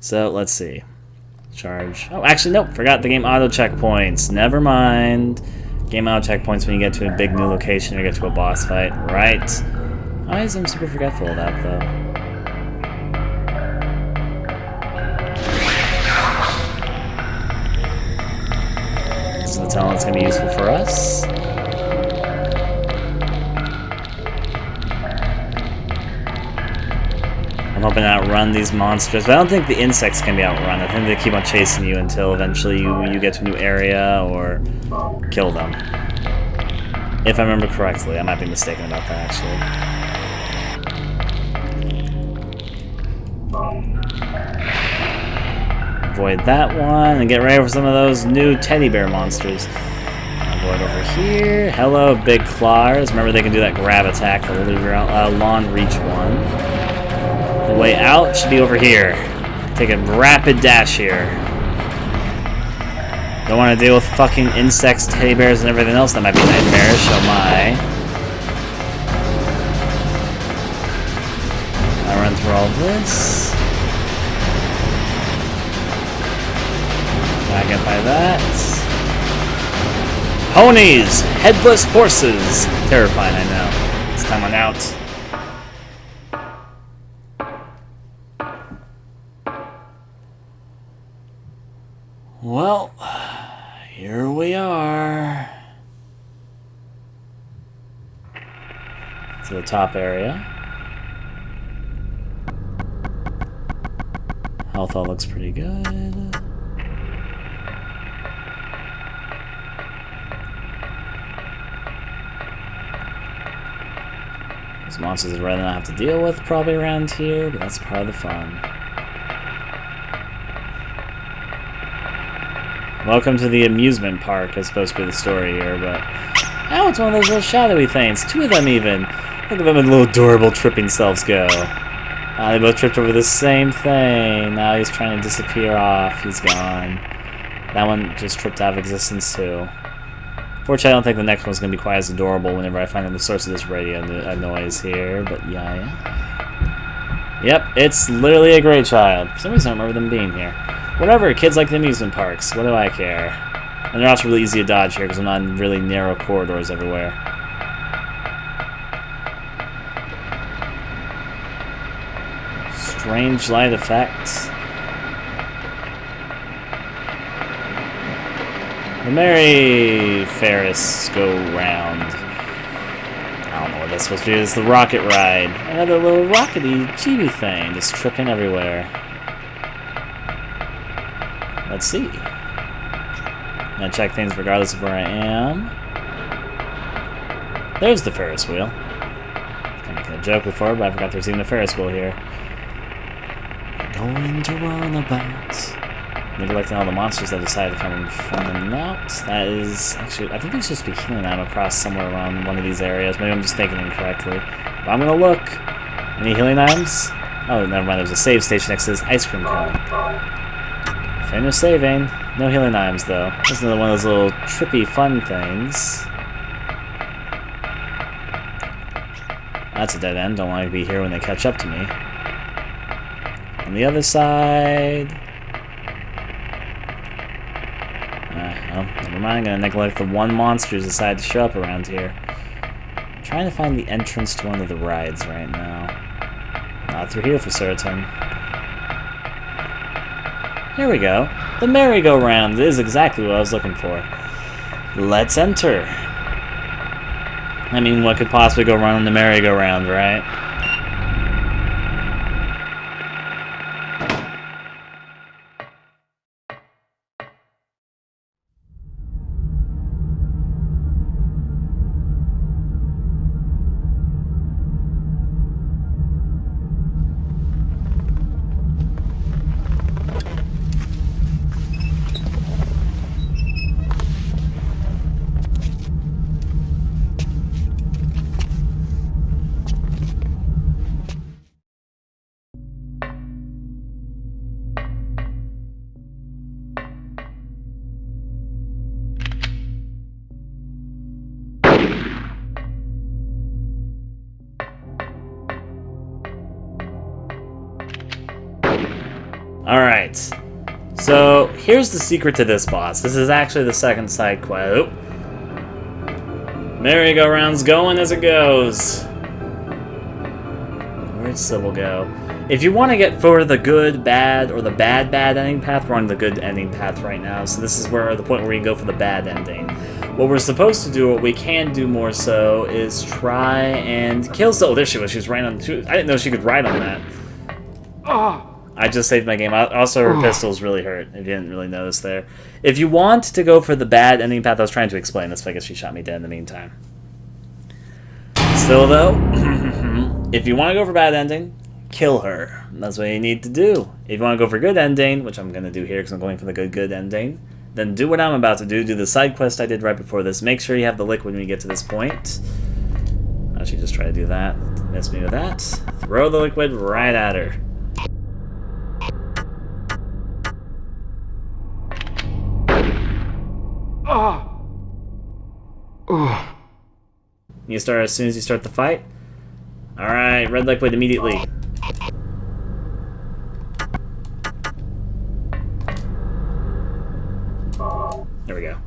So, let's see. Charge. Oh, actually, nope. Forgot the game auto checkpoints. Never mind. Game auto checkpoints when you get to a big new location or get to a boss fight. Right. Why is I'm super forgetful of that, though? So the talent's going to be useful for us. I'm hoping to outrun these monsters, but I don't think the insects can be outrun. I think they keep on chasing you until eventually you get to a new area or kill them. If I remember correctly. I might be mistaken about that, actually. Avoid that one and get ready for some of those new teddy bear monsters. Avoid over here. Hello, big claws. Remember they can do that grab attack, the long reach one. The way out should be over here. Take a rapid dash here. Don't want to deal with fucking insects, teddy bears, and everything else that might be nightmarish. Oh my. I run through all this. Back up by that. Ponies! Headless horses! Terrifying, I know. It's time on out. Well, here we are. To the top area. Health all looks pretty good. Those monsters I'd rather not have to deal with probably around here, but that's part of the fun. Welcome to the amusement park is supposed to be the story here, but... Oh, it's one of those little shadowy things. Two of them, even. Look at them in little adorable tripping selves go. They both tripped over the same thing. Now he's trying to disappear off. He's gone. That one just tripped out of existence, too. Fortunately, I don't think the next one's going to be quite as adorable whenever I find out the source of this radio noise here, but yeah. Yep, it's literally a gray child. For some reason, I don't remember them being here. Whatever, kids like the amusement parks. What do I care? And they're also really easy to dodge here because I'm not in really narrow corridors everywhere. Strange light effects. The merry Ferris go round. I don't know what that's supposed to be. It's the rocket ride. Another little rockety chibi thing just tripping everywhere. Let's see. I'm gonna check things regardless of where I am. There's the Ferris wheel. I was making a joke before, but I forgot there's even a Ferris wheel here. Going to run about. Neglecting all the monsters that decided to come from and out. That is actually, I think there's supposed to be healing ammo across somewhere around one of these areas. Maybe I'm just thinking incorrectly. But I'm gonna look. Any healing items? Oh, never mind. There's a save station next to this ice cream cone. Finish saving. No healing items, though. That's another one of those little trippy fun things. That's a dead end. Don't want to be here when they catch up to me. On the other side... well, never mind. I'm going to neglect the one monster who's decided to show up around here. I'm trying to find the entrance to one of the rides right now. Not through here for certain. Here we go. The merry-go-round is exactly what I was looking for. Let's enter. I mean, what could possibly go wrong on the merry-go-round, right? Alright. So, here's the secret to this boss. This is actually the second side quest. Oh. Merry-go-round's going as it goes. Where'd Sybil go? If you want to get for the good, bad, or the bad ending path, we're on the good ending path right now. So this is where the point where you can go for the bad ending. What we're supposed to do, what we can do more so, is try and kill Sybil. Oh, there she was. She was right on. I didn't know she could ride on that. I just saved my game. Also, her pistols really hurt, if you didn't really notice there. If you want to go for the bad ending path, I was trying to explain this, but I guess she shot me dead in the meantime. Still, though, if you want to go for bad ending, kill her. That's what you need to do. If you want to go for good ending, which I'm going to do here because I'm going for the good ending, then do what I'm about to do. Do the side quest I did right before this. Make sure you have the liquid when you get to this point. I should just try to do that. Miss me with that. Throw the liquid right at her. You start as soon as you start the fight. Alright, red liquid immediately. There we go.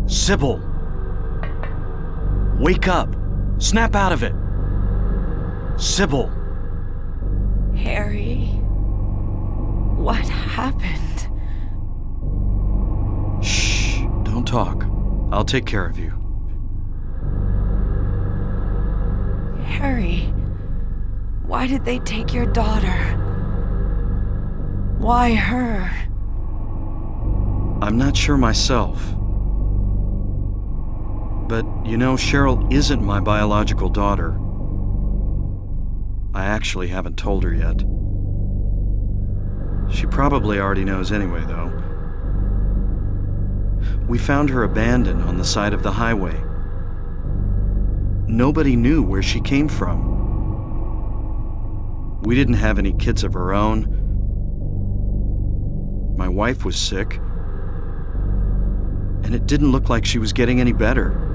Sybil! Wake up! Snap out of it! Sybil! Harry, what happened? Shh, don't talk. I'll take care of you. Harry, why did they take your daughter? Why her? I'm not sure myself. But, you know, Cheryl isn't my biological daughter. I actually haven't told her yet. She probably already knows anyway, though. We found her abandoned on the side of the highway. Nobody knew where she came from. We didn't have any kids of her own. My wife was sick, and it didn't look like she was getting any better.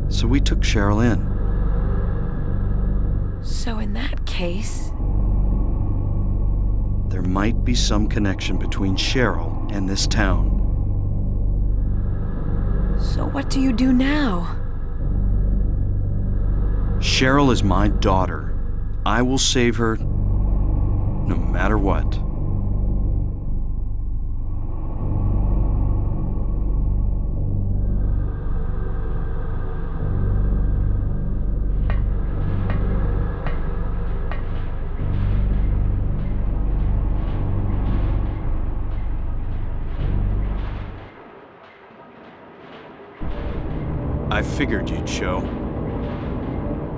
So we took Cheryl in. So in that case... there might be some connection between Cheryl and this town. So what do you do now? Cheryl is my daughter. I will save her no matter what. I figured you'd show.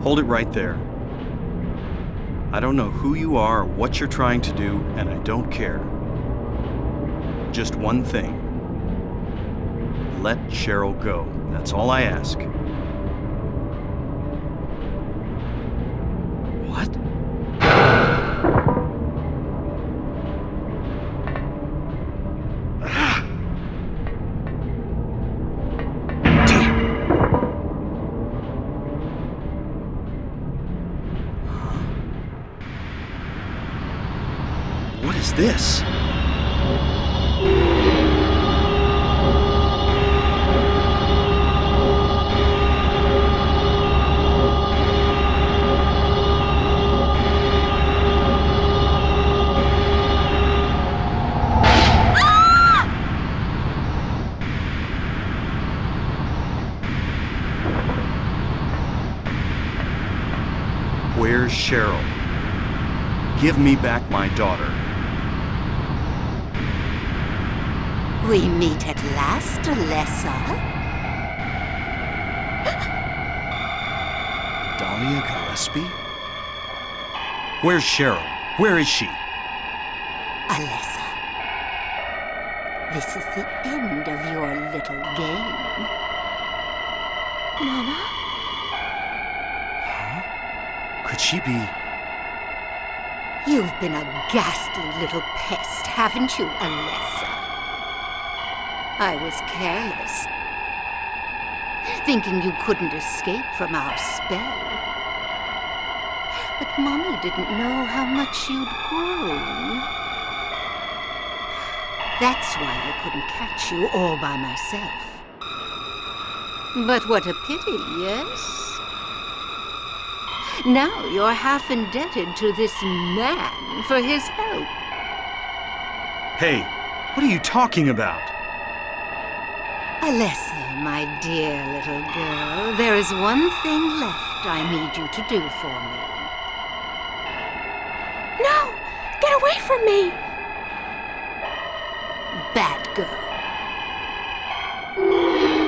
Hold it right there. I don't know who you are or what you're trying to do, and I don't care. Just one thing. Let Cheryl go. That's all I ask. What? What is this? Where's Cheryl? Give me back my daughter. We meet at last, Alessa. Dahlia Gillespie? Where's Cheryl? Where is she? Alessa. This is the end of your little game. Mama? Could she be... You've been a ghastly little pest, haven't you, Alessa? I was careless, thinking you couldn't escape from our spell. But Mommy didn't know how much you'd grown. That's why I couldn't catch you all by myself. But what a pity, yes? Now you're half indebted to this man for his help. Hey, what are you talking about? Alessa, my dear little girl, there is one thing left I need you to do for me. No! Get away from me! Bad girl.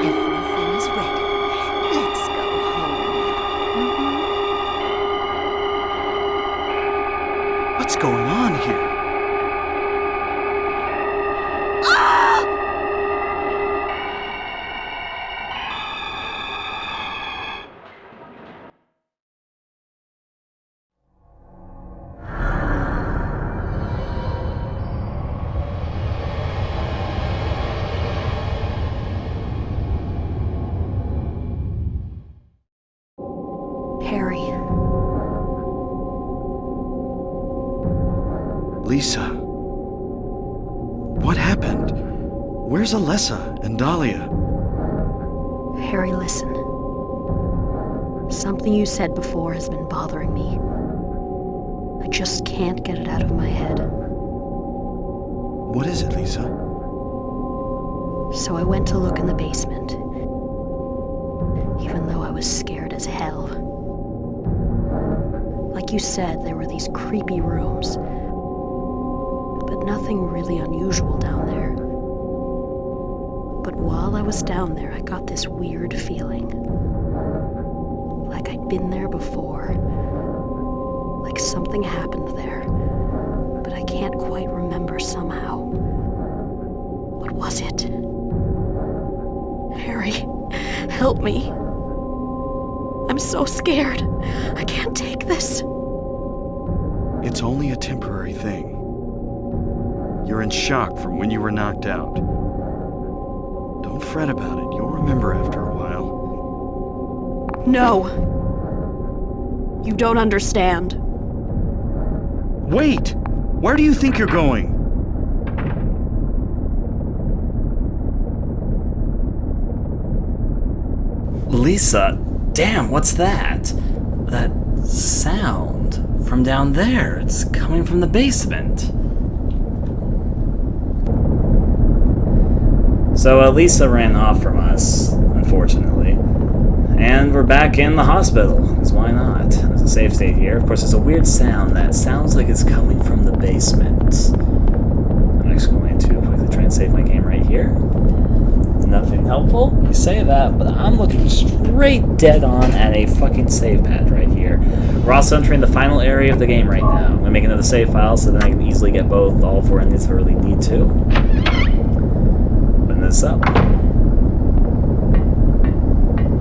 Everything is ready. Let's go home now. What's going on here? Harry. Lisa. What happened? Where's Alessa and Dahlia? Harry, listen. Something you said before has been bothering me. I just can't get it out of my head. What is it, Lisa? So I went to look in the basement, even though I was scared as hell. Like you said, there were these creepy rooms, but nothing really unusual down there. But while I was down there, I got this weird feeling. Like I'd been there before. Like something happened there, but I can't quite remember somehow. What was it? Harry, help me. I'm so scared. I can't take this. It's only a temporary thing. You're in shock from when you were knocked out. Don't fret about it. You'll remember after a while. No. You don't understand. Wait! Where do you think you're going? Lisa, damn, what's that? That sound from down there. It's coming from the basement. So Lisa ran off from us, unfortunately. And we're back in the hospital, because why not? There's a save state here. Of course, there's a weird sound that sounds like it's coming from the basement. I'm actually going to quickly try and save my game right here. Nothing helpful? You say that, but I'm looking straight dead on at a fucking save pad right here. We're also entering the final area of the game right now. I'm going to make another save file so that I can easily get both, all four endings if I really need to. Open this up.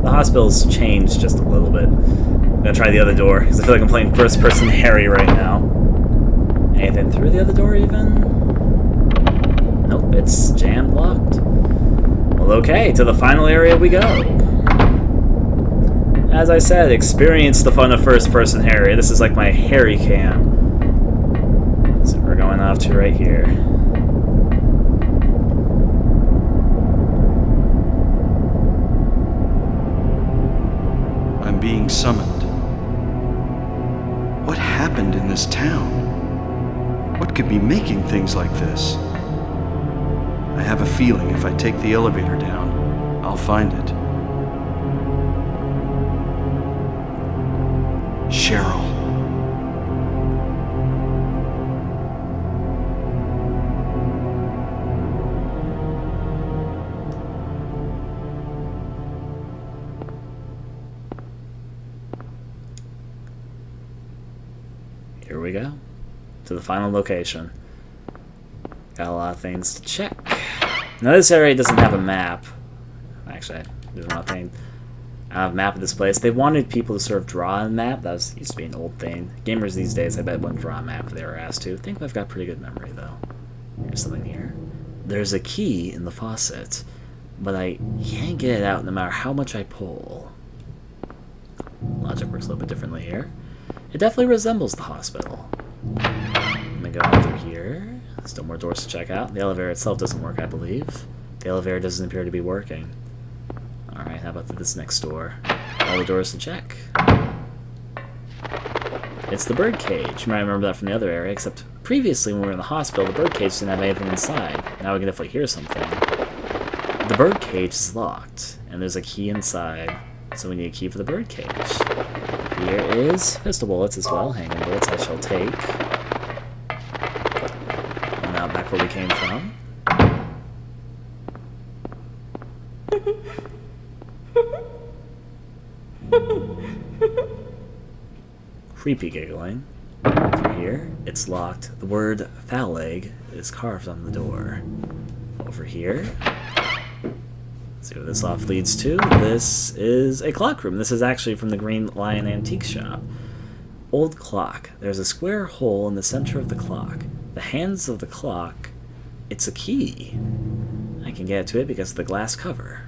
The hospital's changed just a little bit. I'm going to try the other door, because I feel like I'm playing first-person Harry right now. Anything through the other door, even? Nope, it's jammed, locked. Well, okay, to the final area we go. As I said, experience the fun of first-person Harry. This is like my Harry cam. So we're going off to right here. I'm being summoned. What happened in this town? What could be making things like this? I have a feeling if I take the elevator down, I'll find it. Cheryl. Here we go. To the final location. Got a lot of things to check. Now this area doesn't have a map. Actually, there's nothing. I have a map of this place. They wanted people to sort of draw a map. That used to be an old thing. Gamers these days, I bet, wouldn't draw a map if they were asked to. I think I've got pretty good memory, though. There's something here. There's a key in the faucet, but I can't get it out no matter how much I pull. Logic works a little bit differently here. It definitely resembles the hospital. I'm gonna go out through here. Still more doors to check out. The elevator itself doesn't work, I believe. The elevator doesn't appear to be working. Alright, how about this next door? All the doors to check. It's the birdcage. You might remember that from the other area, except previously when we were in the hospital, the birdcage didn't have anything inside. Now we can definitely hear something. The birdcage is locked, and there's a key inside, so we need a key for the birdcage. Here is pistol bullets as well, handgun bullets I shall take. And now back where we came from. Creepy giggling. Through here, it's locked. The word foul leg is carved on the door. Over here. See what this off leads to. This is a clock room. This is actually from the Green Lion Antique Shop. Old clock. There's a square hole in the center of the clock. The hands of the clock, it's a key. I can get to it because of the glass cover.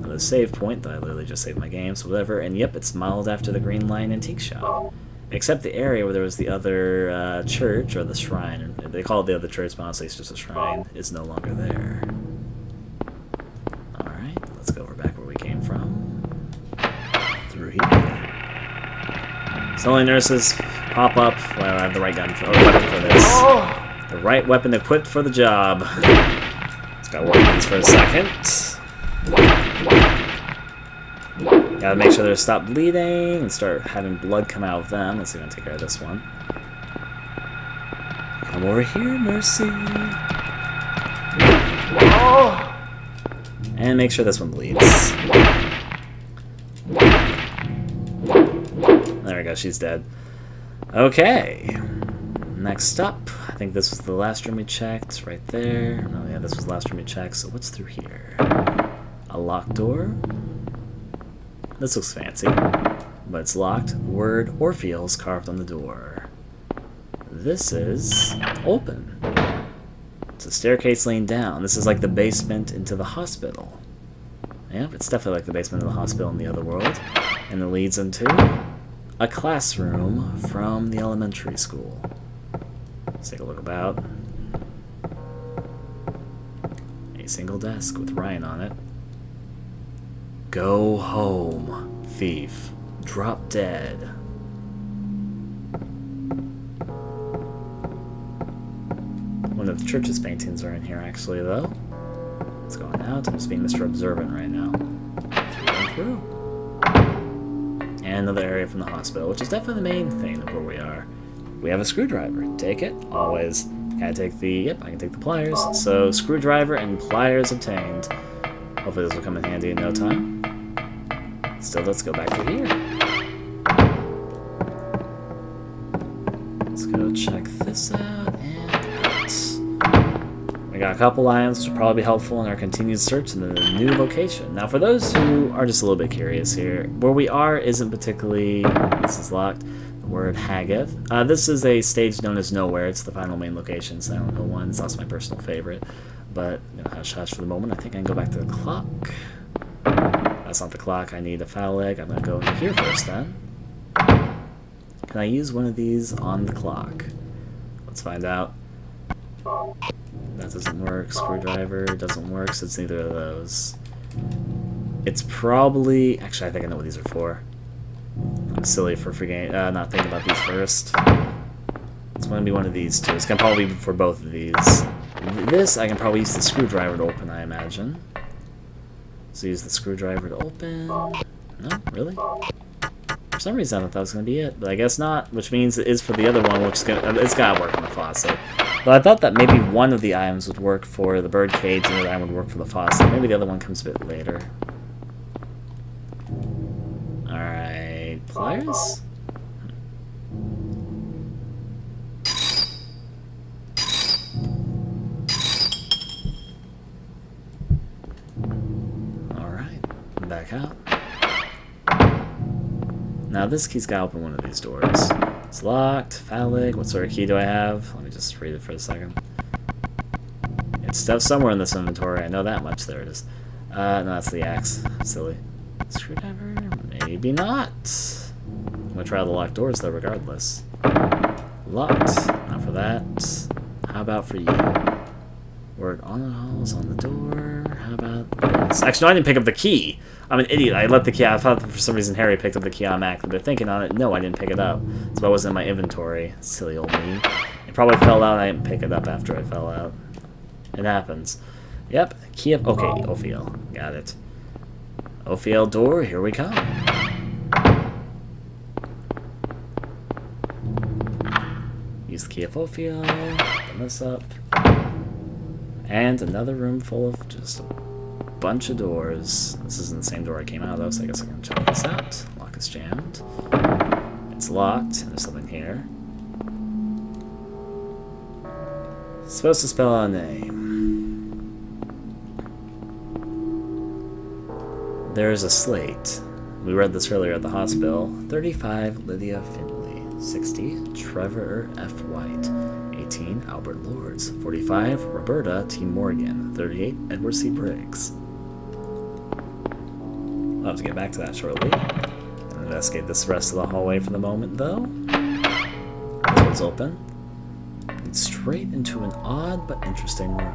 The save point, that I literally just saved my game, so whatever, and yep, it's modeled after the Green Lion Antique Shop. Except the area where there was the other church, or the shrine, they call it the other church, but honestly it's just a shrine, is no longer there. Alright, let's go over back where we came from. Through here. So only nurses pop up. Well, I have the right weapon for this. The right weapon equipped for the job. Let's go work on these for a second. Gotta make sure they stop bleeding and start having blood come out of them. Let's see if I can take care of this one. Come over here, Mercy. And make sure this one bleeds. There we go, she's dead. Okay. Next up, I think this was the last room we checked, right there. Oh yeah, this was the last room we checked, so what's through here? A locked door. This looks fancy, but it's locked. Word Orpheus carved on the door. This is open. It's a staircase leading down. This is like the basement into the hospital. Yep, it's definitely like the basement of the hospital in the Otherworld. And it leads into a classroom from the elementary school. Let's take a look about. A single desk with Ryan on it. Go home, thief. Drop dead. One of the church's paintings are in here, actually, though. Let's go on out. I'm just being Mr. Observant right now. Through. And another area from the hospital, which is definitely the main thing of where we are. We have a screwdriver. Take it. Always. Can I take the... Yep, I can take the pliers. So, screwdriver and pliers obtained. Hopefully this will come in handy in no time. Still, let's go back to here. Let's go check this out and out. We got a couple items which will probably be helpful in our continued search in the new location. Now, for those who are just a little bit curious here, where we are isn't particularly... This is locked. The word Haggith. This is a stage known as Nowhere. It's the final main location, Silent Hill 1. It's also my personal favorite. But, you know, hush-hush for the moment. I think I can go back to the clock. That's not the clock. I need a foul leg. I'm going to go into here first, then. Can I use one of these on the clock? Let's find out. That doesn't work. Screwdriver doesn't work, so it's neither of those. It's probably... Actually, I think I know what these are for. I'm silly for forgetting, not thinking about these first. It's going to be one of these two. It's going to probably be for both of these. This, I can probably use the screwdriver to open, I imagine. So use the screwdriver to open. No, really? For some reason, I thought that was going to be it, but I guess not. Which means it is for the other one, which is gonna, it's got to work on the faucet. But I thought that maybe one of the items would work for the birdcage, and the other item would work for the faucet. Maybe the other one comes a bit later. Alright, pliers? back out. Now this key's got to open one of these doors. It's locked. Phallic. What sort of key do I have? Let me just read it for a second. It's stuff somewhere in this inventory. I know that much. There it is. No, that's the axe. Silly. Screwdriver? Maybe not. I'm gonna try the locked doors though, regardless. Locked. Not for that. How about for you? Word on the halls on the door. How about this? Actually, no, I didn't pick up the key. I'm an idiot. I left the key. I thought for some reason Harry picked up the key on Mac. But thinking on it, no, I didn't pick it up. So it wasn't in my inventory. Silly old me. It probably fell out and I didn't pick it up after I fell out. It happens. Yep. Key of... Okay, Ophiel. Got it. Ophiel door, here we come. Use the key of Ophiel. Open this up. And another room full of just a bunch of doors. This isn't the same door I came out of, so I guess I can check this out. Lock is jammed. It's locked, and there's something here. It's supposed to spell out a name. There's a slate. We read this earlier at the hospital. 35, Lydia Finley. 60, Trevor F. White. 18, Albert Lords. 45, Roberta T. Morgan. 38, Edward C. Briggs. I'll have to get back to that shortly. And investigate this rest of the hallway for the moment, though. This one's open. Leads straight into an odd but interesting room.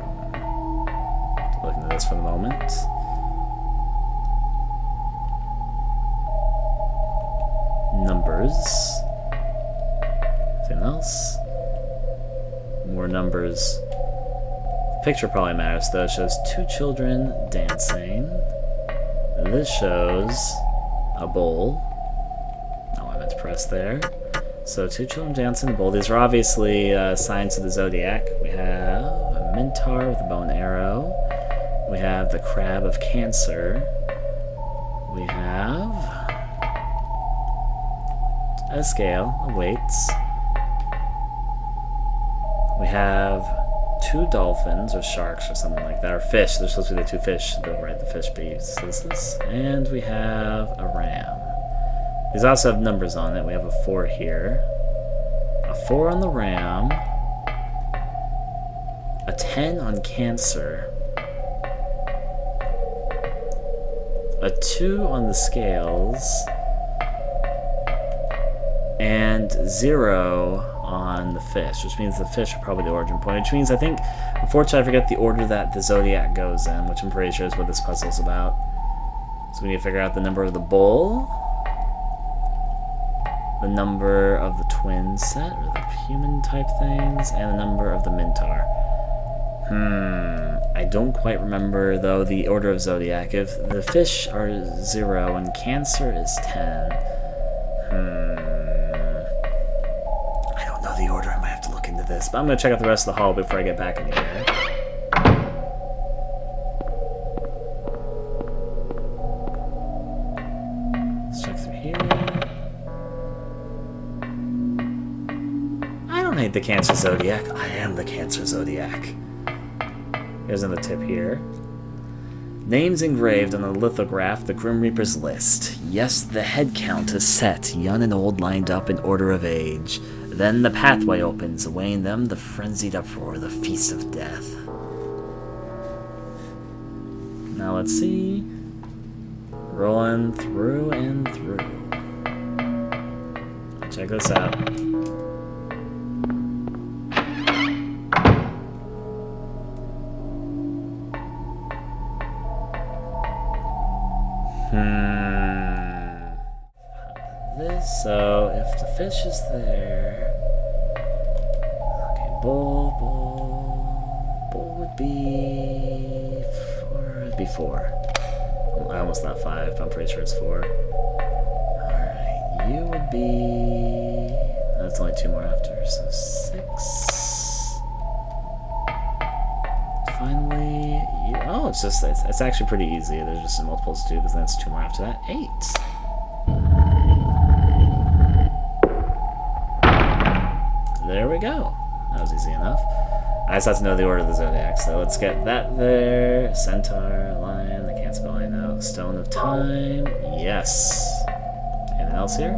Looking at this for the moment. Numbers. Anything else? More numbers. The picture probably matters though. It shows two children dancing. This shows a bowl. Oh, I meant to press there. So two children dancing in a bowl. These are obviously signs of the zodiac. We have a Minotaur with a bow and arrow. We have the Crab of Cancer. We have a scale of weights. We have two dolphins or sharks or something like that, or fish. They're supposed to be the two fish, right? The fish pieces. And we have a ram. These also have numbers on it. We have a 4 here, a 4 on the ram, a 10 on Cancer, a 2 on the scales, and 0 on the fish, which means the fish are probably the origin point, which means I think, unfortunately I forget the order that the zodiac goes in, which I'm pretty sure is what this puzzle's about. So we need to figure out the number of the bull, the number of the twin set, or the human type things, and the number of the Minotaur. I don't quite remember, though, the order of zodiac. If the fish are 0 and Cancer is 10, I don't know the order. I might have to look into this, but I'm going to check out the rest of the hall before I get back in here. Let's check through here. I don't hate the Cancer Zodiac. I am the Cancer Zodiac. Here's another tip here. Names engraved on the lithograph, the Grim Reaper's list. Yes, the head count is set, young and old lined up in order of age. Then the pathway opens, awaiting them the frenzied uproar, the feast of death. Now let's see. Rolling through and through. Check this out. So, if the fish is there... Okay, bull would be... 4, it'd be 4. I almost thought 5, but I'm pretty sure it's 4. Alright, you would be... That's only 2 more after, so 6. Finally, you... Oh, it's actually pretty easy. There's just some multiples to do, because then it's 2 more after that. 8. There we go. That was easy enough. I just have to know the order of the zodiac, so let's get that there. Centaur, lion, I can't spell I know. go. Stone of Time. Yes. Anything else here?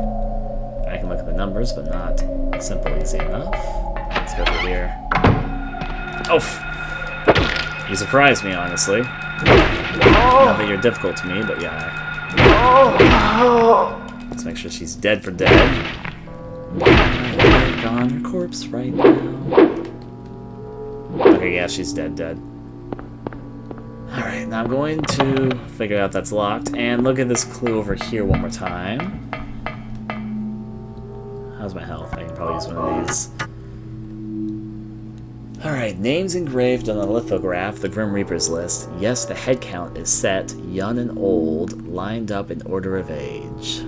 I can look at the numbers, but not simple easy enough. Let's go through here. Oh! You surprised me, honestly. Not that you're difficult to me, but yeah. Let's make sure she's dead for dead. On her corpse right now. Okay, yeah, she's dead. Alright, now I'm going to figure out that's locked, and look at this clue over here one more time. How's my health? I can probably use one of these. Alright, names engraved on a lithograph, the Grim Reaper's list. Yes, the head count is set, young and old, lined up in order of age.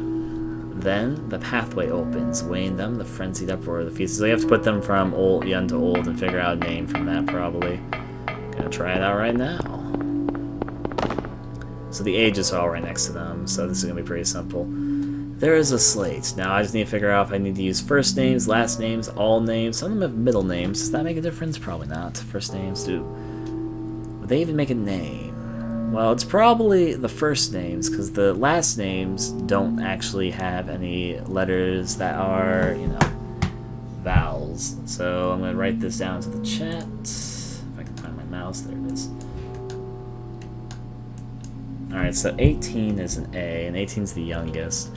Then, the pathway opens, weighing them, the frenzied uproar of the feast. So you have to put them from old, young to old and figure out a name from that, probably. Gonna try it out right now. So the ages are all right next to them, so this is gonna be pretty simple. There is a slate. Now I just need to figure out if I need to use first names, last names, all names. Some of them have middle names. Does that make a difference? Probably not. First names do. Would they even make a name? Well, it's probably the first names, because the last names don't actually have any letters that are, you know, vowels. So I'm going to write this down to the chat. If I can find my mouse, there it is. Alright, so 18 is an A, and 18 is the youngest.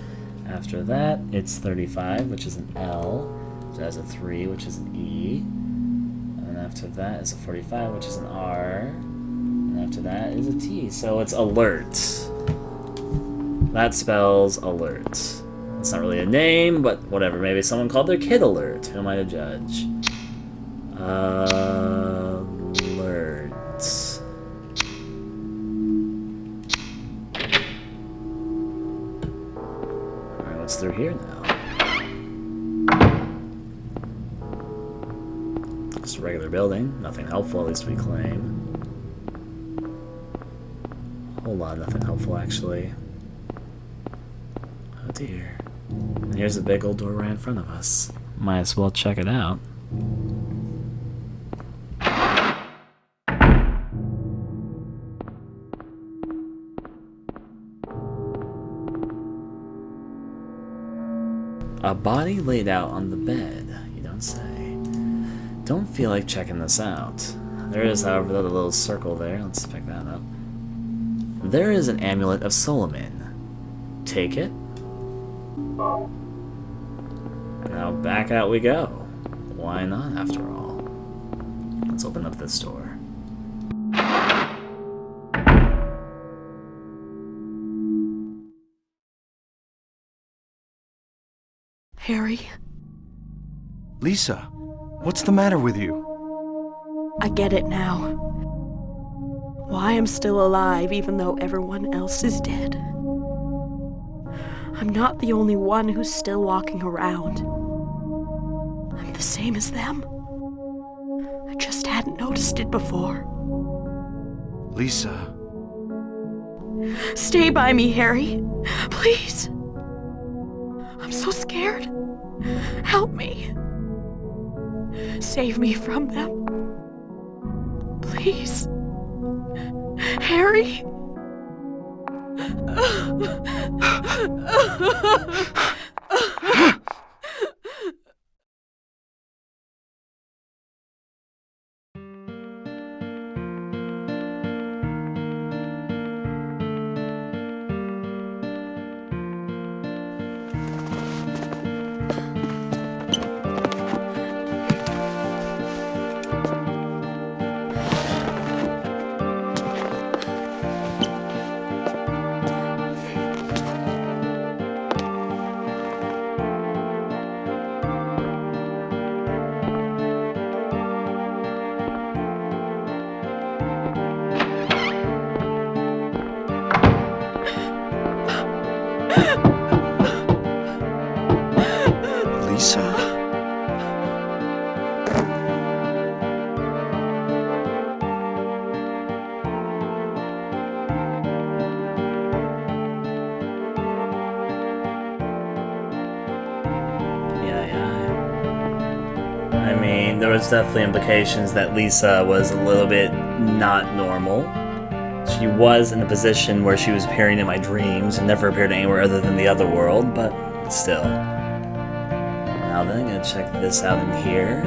After that, it's 35, which is an L. So that's a 3, which is an E. And then after that is a 45, which is an R. And after that is a T. So it's alert. That spells alert. It's not really a name, but whatever. Maybe someone called their kid Alert. Who am I to judge? Alert. What's through here now? Just a regular building. Nothing helpful, at least we claim. Whole lot of nothing helpful, actually. Oh dear. And here's a big old door right in front of us. Might as well check it out. A body laid out on the bed, you don't say. Don't feel like checking this out. There is, however, the little circle there. Let's pick that up. There is an amulet of Solomon. Take it. And now back out we go. Why not, after all? Let's open up this door. Harry, Lisa, what's the matter with you? I get it now. Why I'm still alive even though everyone else is dead. I'm not the only one who's still walking around. I'm the same as them. I just hadn't noticed it before. Lisa. Stay by me, Harry. Please. I'm so scared. Help me. Save me from them. Please. Harry? Lisa? I mean, there was definitely implications that Lisa was a little bit not normal. She was in a position where she was appearing in my dreams and never appeared anywhere other than the Otherworld, but still. Now then, I'm gonna check this out in here.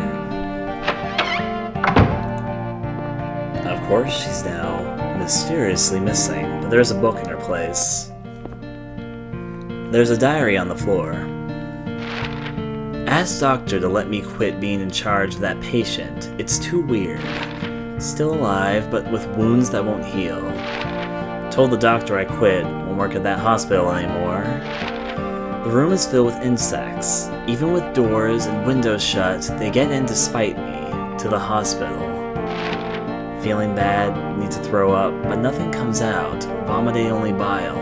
Of course, she's now mysteriously missing, but there's a book in her place. There's a diary on the floor. Ask doctor to let me quit being in charge of that patient. It's too weird. Still alive, but with wounds that won't heal. Told the doctor I quit, won't work at that hospital anymore. The room is filled with insects. Even with doors and windows shut, they get in to spite me, to the hospital. Feeling bad, need to throw up, but nothing comes out, vomiting only bile.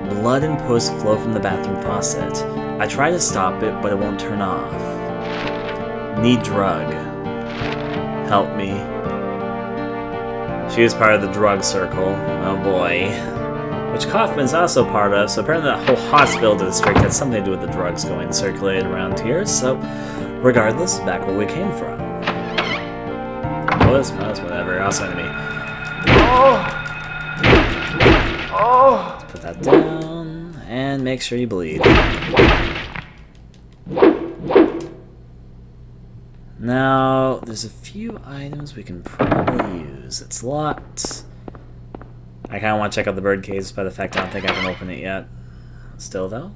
Blood and pus flow from the bathroom faucet. I try to stop it, but it won't turn off. Need drug. Help me. She is part of the drug circle. Oh boy. Which Kaufman's also part of, so apparently that whole hospital district had something to do with the drugs going circulated around here, so regardless, back where we came from. Was whatever, also enemy. Put that down, and make sure you bleed. Now, there's a few items we can probably use. It's locked. I kind of want to check out the bird cage, by the fact I don't think I can open it yet. Still, though.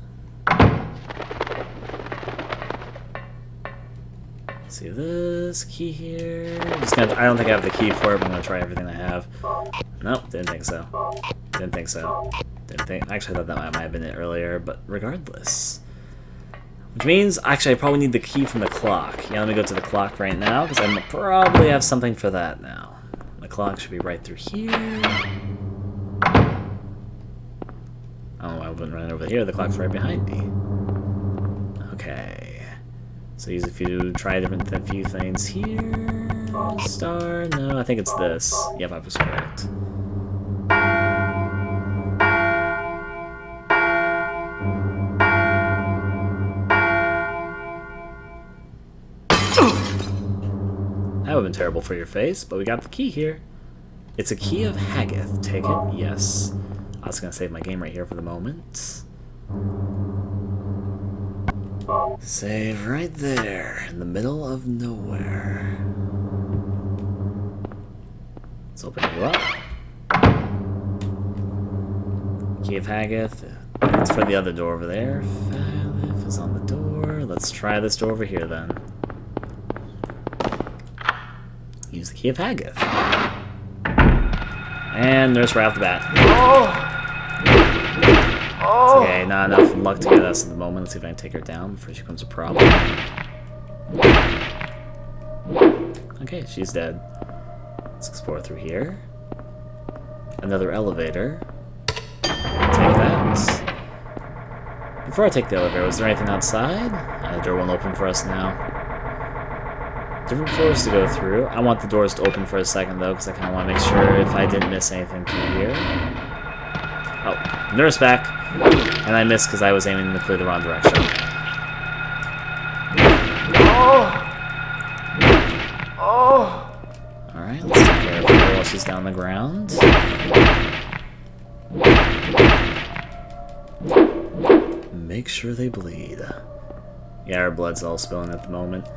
Let's see this key here. I don't think I have the key for it, but I'm gonna try everything I have. Nope, didn't think so. Didn't think so. Actually, I thought that might have been it earlier, but regardless. Which means, actually, I probably need the key from the clock. Yeah, let me go to the clock right now, because I probably have something for that now. The clock should be right through here. Oh, I wouldn't run over here. The clock's right behind me. Okay. So use a few, try a few things here. Star, no, I think it's this. Yep, I was correct. That would have been terrible for your face, but we got the key here. It's a key of Haggith. Take it? Yes. I was going to save my game right here for the moment. Save right there, in the middle of nowhere. Let's open you up. Key of Haggith. It's for the other door over there. If is on the door. Let's try this door over here then. Use the key of Haggith. And nurse right off the bat. Okay, not enough luck to get us at the moment. Let's see if I can take her down before she becomes a problem. Okay, she's dead. Let's explore through here. Another elevator. Take that. Before I take the elevator, was there anything outside? The door won't open for us now. Different floors to go through. I want the doors to open for a second though, because I kind of want to make sure if I didn't miss anything through here. Oh, nurse back. And I missed because I was aiming to clear the wrong direction. Alright, let's take care of her while she's down the ground. Make sure they bleed. Yeah, her blood's all spilling at the moment.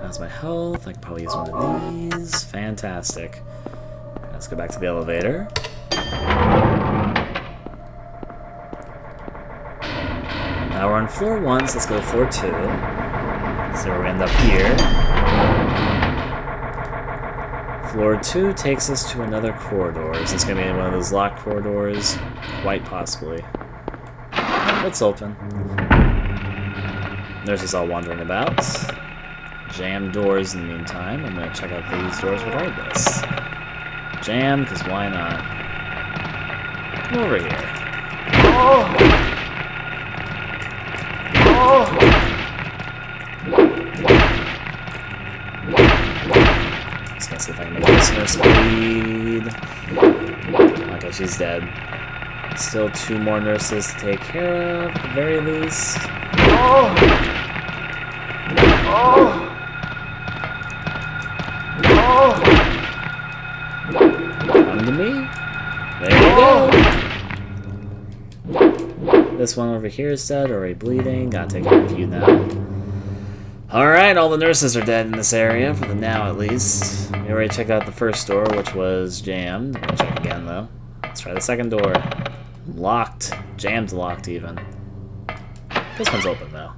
How's my health? I can probably use one of these. Fantastic. Let's go back to the elevator. Now we're on floor 1, so let's go to floor 2. So we end up here. Floor 2 takes us to another corridor. Is this going to be one of those locked corridors? Quite possibly. Let's open. Nurse is all wandering about. Jam doors in the meantime. I'm going to check out these doors regardless. Jam, because why not? Come over here. Just gonna see if I can make this nurse bleed. Okay, she's dead. Still 2 more nurses to take care of, at the very least. to me. There we go. This one over here is dead, already bleeding. Gotta take care of you now. Alright, all the nurses are dead in this area, for the now at least. We already checked out the first door, which was jammed. We'll check again, though. Let's try the second door. Locked. Jammed locked, even. This one's open, though.